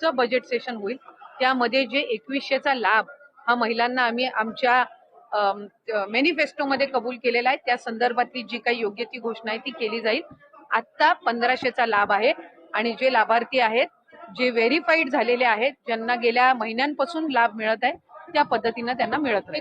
पुढचं budget session होईल त्यामध्ये जे 2100चा लाभ हा महिलांना आम्ही आमच्या मॅनिफेस्टोमध्ये कबूल केलेला आहे, त्या संदर्भातली जी काही योग्य ती घोषणा आहे ती केली जाईल. आता 1500चा लाभ आहे आणि जे लाभार्थी आहेत, जे व्हेरीफाईड झालेले आहेत, ज्यांना गेल्या महिन्यांपासून लाभ मिळत आहे, त्या पद्धतीनं त्यांना मिळत आहे.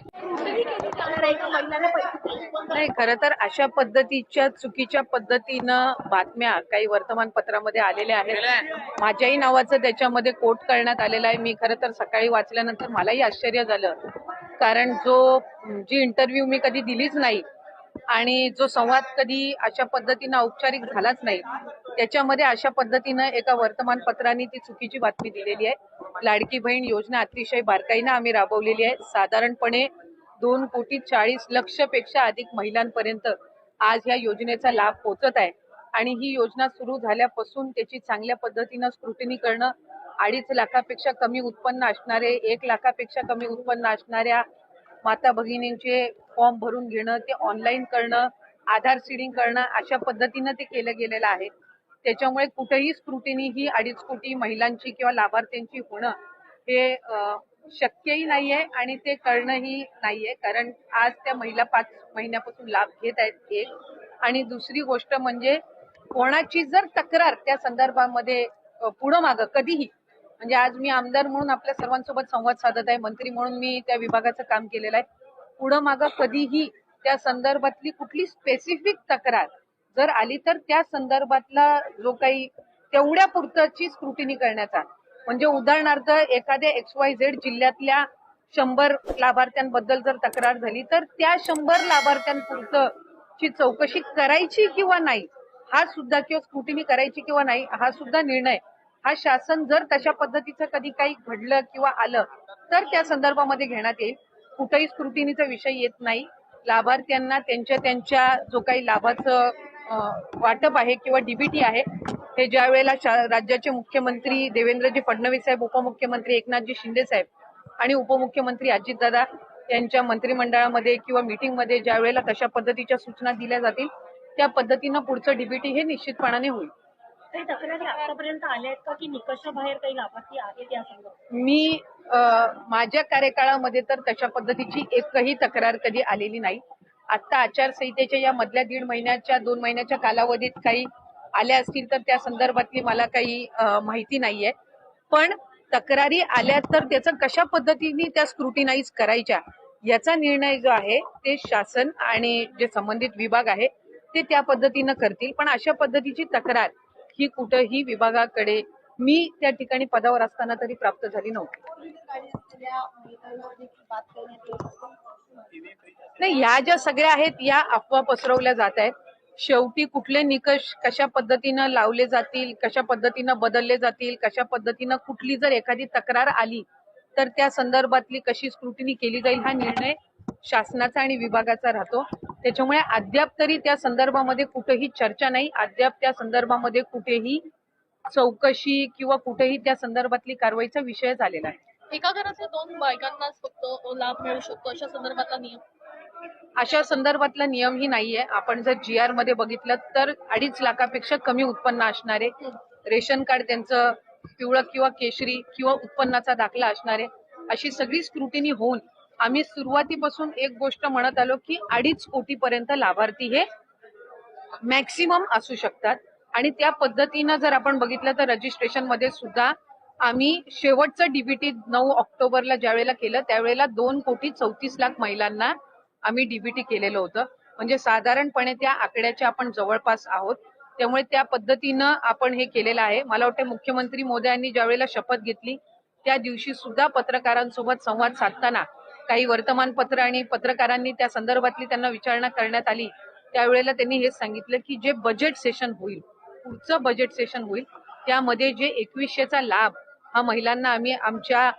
नाही, खरं तर अशा पद्धतीच्या चुकीच्या पद्धतीनं बातम्या काही वर्तमानपत्रामध्ये आलेल्या आहेत. माझ्याही नावाचं त्याच्यामध्ये कोट करण्यात आलेलं आहे. मी खरं तर सकाळी वाचल्यानंतर मलाही आश्चर्य झालं, कारण जी इंटरव्ह्यू मी कधी दिलीच नाही आणि जो संवाद कधी अशा पद्धतीनं औपचारिक झालाच नाही, त्याच्यामध्ये अशा पद्धतीनं एका वर्तमानपत्राने ती चुकीची बातमी दिलेली आहे. लाडकी बहीण योजना अतिशय बारकाईनं आम्ही राबवलेली आहे. साधारणपणे 2,40,00,00,000 पेक्षा अधिक महिलांपर्यंत आज या योजनेचा लाभ पोहोचत आहे आणि ही योजना सुरू झाल्यापासून त्याची चांगल्या पद्धतीनं स्क्रुटिनी करणं, 2.5 लाखापेक्षा कमी उत्पन्न असणारे, 1 लाखापेक्षा कमी उत्पन्न असणाऱ्या माता भगिनींचे फॉर्म भरून घेणं, ते ऑनलाईन करणं, आधार सीडिंग करणं, अशा पद्धतीनं ते केलं गेलेलं आहे. त्याच्यामुळे कुठेही स्क्रुटिनी ही 2.5 कोटी महिलांची किंवा लाभार्थ्यांची होणं हे शक्यही नाहीये आणि ते करणंही नाहीये, कारण आज त्या महिला 5 महिन्यापासून लाभ घेत आहेत. एक आणि दुसरी गोष्ट म्हणजे कोणाची जर तक्रार त्या संदर्भामध्ये पुढं मागं कधीही, म्हणजे आज मी आमदार म्हणून आपल्या सर्वांसोबत संवाद साधत आहे, मंत्री म्हणून मी त्या विभागाचं काम केलेलं आहे, पुढं मागं कधीही त्या संदर्भातली कुठली स्पेसिफिक तक्रार जर आली तर त्या संदर्भातला जो काही तेवढ्या पुरतची स्क्रुटिनी करण्याचा, म्हणजे उदाहरणार्थ एखाद्या XYZ जिल्ह्यातल्या 100 लाभार्थ्यांबद्दल जर तक्रार झाली तर त्या 100 लाभार्थ्यांपुरतची चौकशी करायची किंवा नाही हा सुद्धा, किंवा स्क्रुटिनी करायची किंवा नाही हा सुद्धा निर्णय हा शासन जर तशा पद्धतीचं कधी काही घडलं किंवा आलं तर त्या संदर्भामध्ये घेण्यात येईल. कुठेही स्क्रुटिनीचा विषय येत नाही. लाभार्थ्यांना त्यांच्या जो काही लाभाचं वाटप आहे किंवा डीबीटी आहे हे ज्या वेळेला राज्याचे मुख्यमंत्री देवेंद्रजी फडणवीस साहेब, उपमुख्यमंत्री एकनाथजी शिंदे साहेब आणि उपमुख्यमंत्री अजितदादा यांच्या मंत्रिमंडळामध्ये किंवा मीटिंगमध्ये ज्या वेळेला तशा पद्धतीच्या सूचना दिल्या जातील त्या पद्धतीनं पुढचं डीबीटी हे निश्चितपणाने होईल. काही तक्रारी आतापर्यंत आल्या आहेत का की निकषाबाहेर काही लाभार्थी आहेत या संदर्भात? मी माझ्या कार्यकाळामध्ये तर तशा पद्धतीची एकही तक्रार कधी आलेली नाही. आता आचारसंहितेच्या या मधल्या 1.5 महिन्याच्या 2 महिन्याच्या कालावधीत काही आल्या असतील तर त्या संदर्भातली मला काही माहिती नाहीये, पण तक्रारी आल्या तर त्याचं कशा पद्धतीने त्या स्क्रुटिनाइज करायच्या याचा निर्णय जो आहे ते शासन आणि जे संबंधित विभाग आहे ते त्या पद्धतीनं करतील. पण अशा पद्धतीची तक्रार ही कुठेही विभागाकडे मी त्या ठिकाणी पदावर असताना तरी प्राप्त झाली नव्हती. नाही, ह्या ज्या सगळ्या आहेत या अफवा पसरवल्या जात आहेत. शेवटी कुठले निकष कशा पद्धतीनं लावले जातील, कशा पद्धतीनं बदलले जातील, कशा पद्धतीनं कुठली जर एखादी तक्रार आली तर त्या संदर्भातली कशी स्क्रुटिनी केली जाईल हा निर्णय शासनाचा आणि विभागाचा राहतो. त्याच्यामुळे अद्याप तरी त्या संदर्भामध्ये कुठेही चर्चा नाही, अद्याप त्या संदर्भामध्ये कुठेही चौकशी किंवा कुठेही त्या संदर्भातली कारवाईचा विषय झालेला आहे. एका घराच्या 2 बायकांनाच फक्त लाभ मिळू शकतो अशा संदर्भातला नियम? अशा संदर्भातला नियमही नाहीये. आपण जर GR मध्ये बघितलं तर 2.5 लाखापेक्षा कमी उत्पन्न असणारे, रेशन कार्ड त्यांचं पिवळं किंवा केशरी किंवा उत्पन्नाचा दाखला असणारे, अशी सगळी स्क्रुटिनी होऊन आम्ही सुरुवातीपासून एक गोष्ट म्हणत आलो की 2.5 कोटीपर्यंत लाभार्थी हे मॅक्सिमम असू शकतात आणि त्या पद्धतीनं जर आपण बघितलं तर रजिस्ट्रेशन मध्ये सुद्धा आम्ही शेवटचं डीबीटी 9 ऑक्टोबरला ज्या वेळेला केलं त्यावेळेला 2,34,00,000 महिलांना आम्ही डीबीटी केलेलं होतं. म्हणजे साधारणपणे त्या आकड्याच्या आपण जवळपास आहोत. त्यामुळे त्या पद्धतीनं आपण हे केलेलं आहे. मला वाटतं मुख्यमंत्री मोदयांनी ज्या वेळेला शपथ घेतली त्या दिवशी सुद्धा पत्रकारांसोबत संवाद साधताना काही वर्तमानपत्र आणि पत्रकारांनी त्या संदर्भातली त्यांना विचारणा करण्यात आली. त्यावेळेला त्यांनी हेच सांगितलं की जे बजेट सेशन होईल, पुढचं बजेट सेशन होईल त्यामध्ये जे 2100चा लाभ हा महिलांना आम्ही आमच्या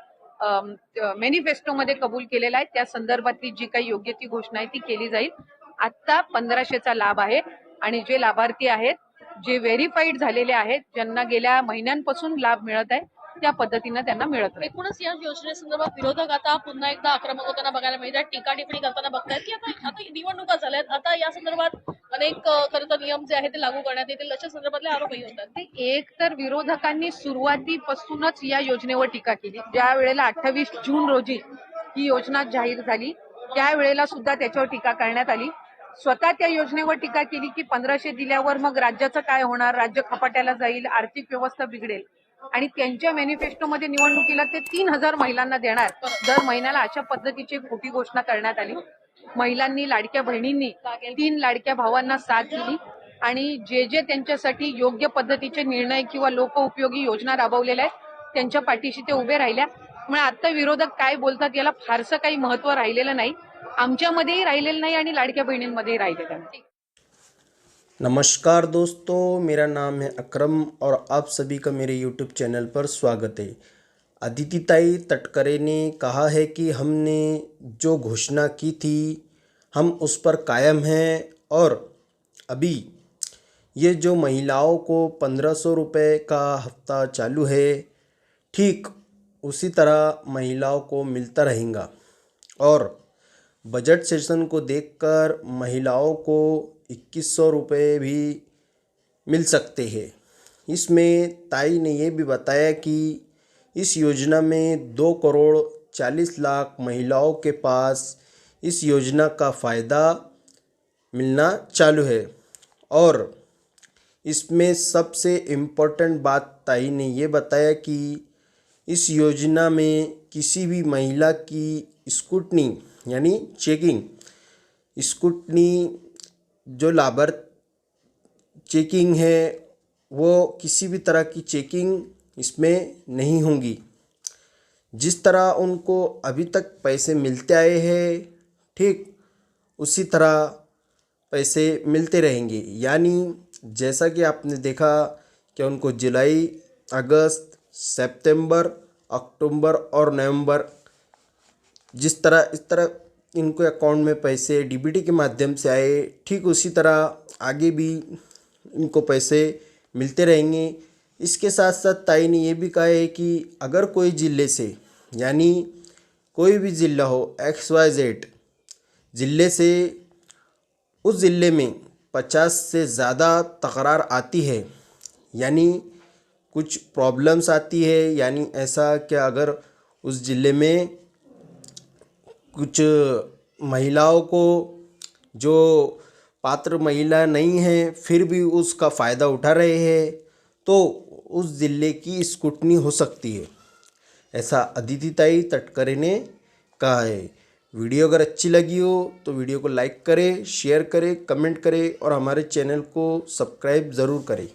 मॅनिफेस्टोमध्ये कबूल केलेला आहे, त्या संदर्भातली जी काही योग्य ती घोषणा आहे ती केली जाईल. आता 1500चा लाभ आहे आणि जे लाभार्थी आहेत, जे व्हेरीफाईड झालेले आहेत, ज्यांना गेल्या महिन्यांपासून लाभ मिळत आहे त्या पद्धतीनं त्यांना मिळत आहे. एकूणच या योजनेसंदर्भात विरोधक आता पुन्हा एकदा आक्रमक होताना बघायला मिळतात, टीका टिप्पणी करताना बघतायत की आता निवडणुका झाल्यात, आता या संदर्भात अनेक खरं तर नियम जे आहेत ते लागू करण्यात येतील अशा संदर्भातले आरोपही होतात. ते एक तर विरोधकांनी सुरुवातीपासूनच या योजनेवर टीका केली. ज्या वेळेला 28 जून रोजी ही योजना जाहीर झाली त्यावेळेला सुद्धा त्याच्यावर टीका करण्यात आली. स्वतः त्या योजनेवर टीका केली की 1500 दिल्यावर मग राज्याचं काय होणार, राज्य खपाट्याला जाईल, आर्थिक व्यवस्था बिघडेल. आणि त्यांच्या मॅनिफेस्टोमध्ये निवडणुकीला ते 3000 महिलांना देणार दर महिन्याला, अशा पद्धतीची खोटी घोषणा करण्यात आली. महिलांनी, लाडक्या बहिणींनी 3 लाडक्या भावांना साथ दिली आणि जे त्यांच्यासाठी योग्य पद्धतीचे निर्णय किंवा लोकउपयोगी योजना राबवलेल्या आहेत त्यांच्या पाठीशी ते उभे राहिल्या. म्हणजे आता विरोधक काय बोलतात याला फारसं काही महत्व राहिलेलं नाही, आमच्यामध्येही राहिलेलं नाही आणि लाडक्या बहिणींमध्येही राहिलेलं नाही. नमस्कार दोस्तों, मेरा नाम है अकरम और आप सभी का मेरे यूट्यूब चैनल पर स्वागत है। अदितिताई तटकरे ने कहा है कि हमने जो घोषणा की थी हम उस पर कायम हैं और अभी ये जो महिलाओं को 1500 रुपये का हफ्ता चालू है ठीक उसी तरह महिलाओं को मिलता रहेगा और बजट सेशन को देखकर महिलाओं को 2100 रुपये भी मिल सकते हैं। इसमें ताई ने ये भी बताया कि इस योजना में 2 करोड़ 40 लाख महिलाओं के पास इस योजना का फ़ायदा मिलना चालू है और इसमें सबसे इम्पोर्टेंट बात ताई ने ये बताया कि इस योजना में किसी भी महिला की स्क्रूटनी यानी चेकिंग, स्क्रूटनी जो लाभार्थ चेकिंग है वो किसी भी तरह की चेकिंग इसमें नहीं होगी। जिस तरह उनको अभी तक पैसे मिलते आए हैं ठीक उसी तरह पैसे मिलते रहेंगे। यानी जैसा कि आपने देखा कि उनको जुलाई, अगस्त, सितंबर, अक्टूबर और नवंबर इस तरह इनको अकाउंट में पैसे डीबीटी के माध्यम से आए ठीक उसी तरह आगे भी इनको पैसे मिलते रहेंगे। इसके साथ साथ ताई ने ये भी कहा है कि अगर कोई ज़िले से यानी कोई भी ज़िला हो XYZ ज़िले से उस ज़िले में 50 से ज़्यादा तकरार आती है यानी कुछ प्रॉब्लम्स आती है, यानी ऐसा कि अगर उस ज़िले में कुछ महिलाओं को जो पात्र महिला नहीं है फिर भी उसका फ़ायदा उठा रहे हैं तो उस ज़िले की स्क्रूटनी हो सकती है, ऐसा अदितिताई तटकरे ने कहा है। वीडियो अगर अच्छी लगी हो तो वीडियो को लाइक करें, शेयर करें, कमेंट करें और हमारे चैनल को सब्सक्राइब ज़रूर करें।